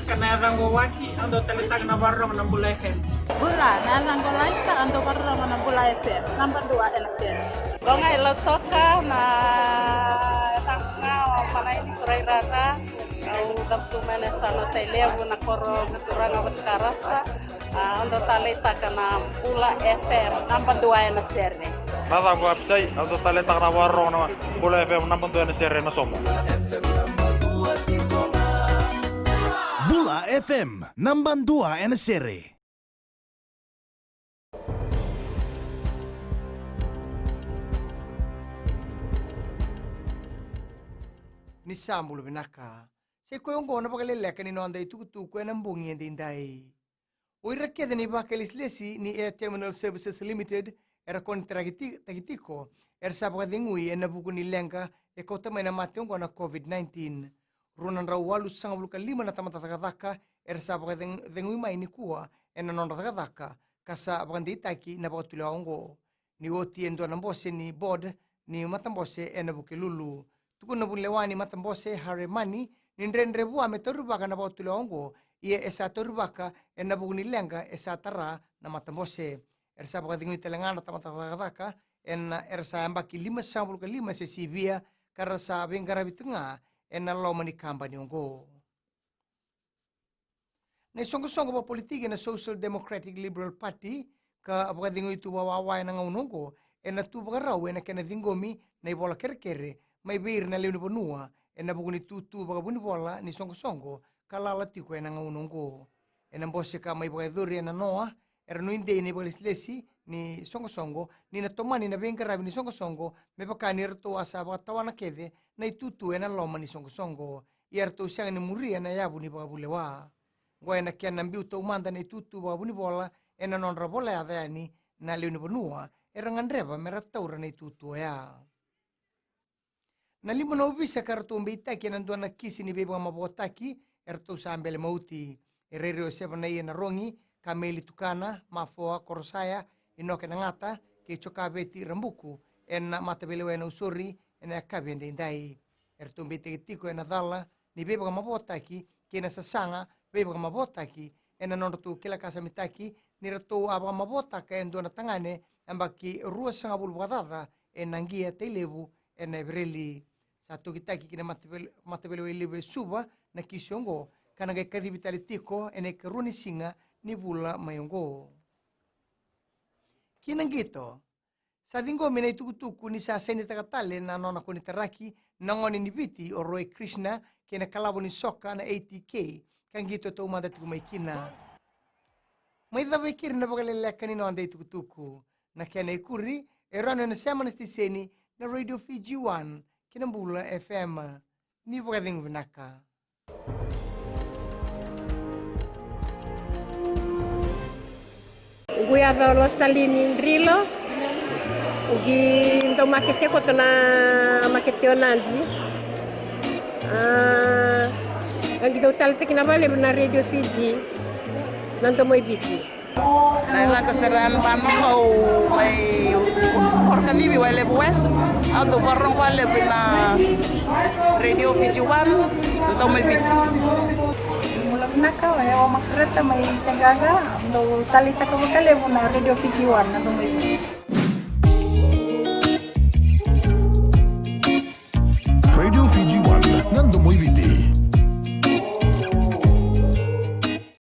kanarang wachi ando talitag na warong na Bula FM. Bula, narang golaita ando warong na Bula FM. Number 2 election. Donga ilotoka na tanga malay ni kuray rara. Au daptu mana sano televu na koro keturanga watkarasa. Ando talita kana Bula FM. Number 2 election. Nada website ando talitag na warong na Bula FM. Number 2 election na somo. Bula FM, number 2 NSR. Ni sambulu binaka. Se koe ongo na Vakaleleka ni no andai tukutu koe na mbungi ende indai. Oira keda ni Vakaleslesi ni Air Terminal Services Limited era kontragitiko era sabakadingui ena buku ni lenga e kota mai na mate ongo na COVID-19. Runan rawalu sanga buluka 5 na tamatakadaka era sabakadingui mai ni kuwa ena nonrakadaka kasa abakanditaki na bakatula ongo. Ni oti endo na mbose ni board ni matambose ena buke lulu. Tukuna bulewani matambose haremani ni ndrendre bua metorubaka na bakatula ongo ia esa torubaka ena buku ni lenga esa tara na matambose. Era sabakadingui telengana tamatakadaka ena era sayambaki 5 se sivia karena sa bengara bitunga ena loma ni kambani ongo. Na songo-songo pa politiki na Social Democratic Liberal Party ka abakadingo itu wawaway na ngaunongo ena tuba raw ena kena dingomi na ibola kere-kere may beir na leuni bonua ena bukuni tutu bagabuni bola ni songo-songo kalala tiko ena ngaunongo. Ena mbose ka may bakaduri ena noa era nuinde ni balislesi ni songo-songo ni na tomani na bengarabi ni songo-songo me pakani erto asa bakatawana kede na itutu ena loma ni songo-songo ierto siang ni muria na yabu ni bagabulewa. Gua ena kia nambiu tau manda na itutu bagabuni bola ena nonra bola adani na leuni bonua era ngandreva merataura na itutu ya. Na lima na ubisa karatu mbeitaki na nduana kisi ni beba mabotaki erto sambele mauti erero seba na iya na rongi kameli tukana mafoa korosaya inoke na ngata ke choka beti rambuku ena matabelewa na usuri ena kabende indai erto mbeitaki tiko ena dhala ni beba mabotaki kena sasanga beba mabotaki ena nonrotu kila kasa mitaki ni rato aba mabotaka endo na tangane ambaki rua sanga bulbadada enangia televu ena ebreli satu kitaki kina matabelewa ilebe suba na kisiongo kana ga kadibitali tiko ene keruni singa ni bula mayongo. Kinangito, sa dingo mina itukutuku ni sa seni takatale na nona kuni taraki na ngoni ni biti o Roy Krishna kina kalabo ni soka na ATK kangito to umanda tukumaikina. May dhabekiri na Vakaleleka ni noanda itukutuku na kena ikuri erano na sema nastiseni na Radio Fiji 1 kinambula FM ni Vakadingo binaka. Guia do salini ndrilo ugi ndo makete ko tona makete onanzi ngi do talte kina vale na Radio Fiji nanto moi biti na lancasteran mano mai porca vivi wale west auto barrong wale na Radio Fiji 1 nanto moi biti naka wa makreta mai sengaga ndo talita ko kale na Radio Fiji 1 na do mai